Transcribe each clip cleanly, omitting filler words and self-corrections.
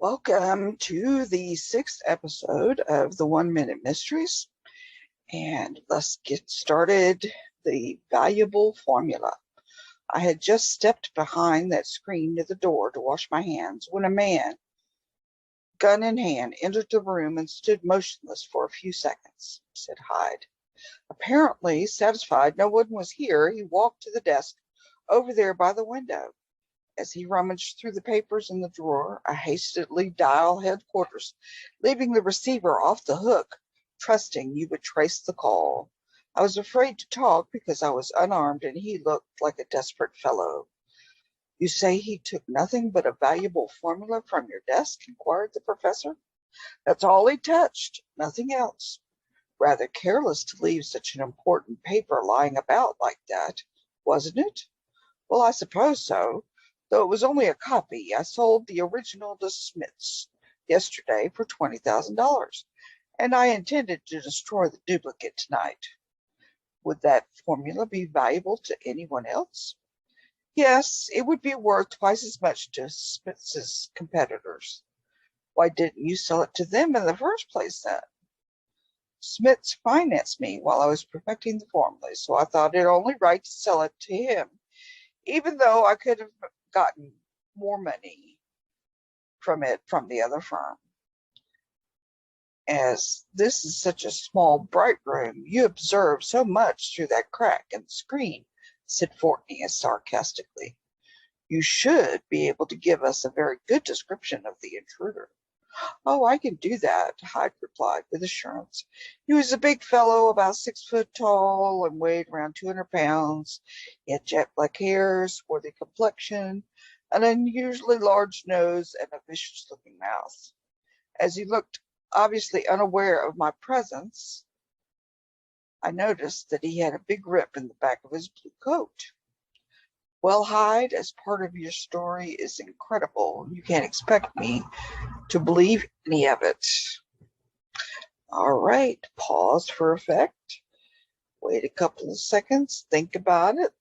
Welcome to the 6th episode of the 1 Minute Mysteries. And let's get started. The valuable formula. I had just stepped behind that screen near the door to wash my hands when a man, gun in hand, entered the room and stood motionless for a few seconds, said Hyde. Apparently satisfied no one was here, he walked to the desk over there by the window. As he rummaged through the papers in the drawer, I hastily dialed headquarters, leaving the receiver off the hook, trusting you would trace the call. I was afraid to talk because I was unarmed and he looked like a desperate fellow. You say he took nothing but a valuable formula from your desk? Inquired the professor. That's all he touched, nothing else. Rather careless to leave such an important paper lying about like that, wasn't it? Well, I suppose so. Though it was only a copy, I sold the original to Smith's yesterday for $20,000, and I intended to destroy the duplicate tonight. Would that formula be valuable to anyone else? Yes, it would be worth twice as much to Smith's competitors. Why didn't you sell it to them in the first place then? Smith's financed me while I was perfecting the formula, so I thought it only right to sell it to him, even though I could have gotten more money from it from the other firm. As this is such a small, bright room, you observe so much through that crack in the screen, said Fortney sarcastically. You should be able to give us a very good description of the intruder. Oh, I can do that, Hyde replied with assurance. He was a big fellow, about 6 foot tall, and weighed around 200 pounds. He had jet black hair, swarthy complexion, an unusually large nose, and a vicious-looking mouth. As he looked obviously unaware of my presence, I noticed that he had a big rip in the back of his blue coat. Well, Hyde, as part of your story is incredible, you can't expect me to believe any of it. All right, pause for effect. Wait a couple of seconds, think about it.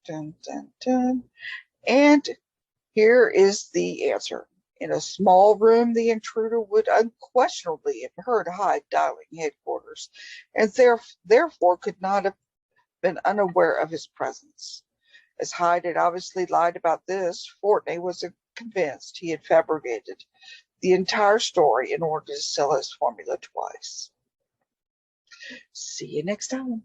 Dun, dun, dun. And here is the answer. In a small room, the intruder would unquestionably have heard Hyde dialing headquarters, and therefore could not have been unaware of his presence. As Hyde had obviously lied about this, Fortney was convinced he had fabricated the entire story in order to sell his formula twice. See you next time.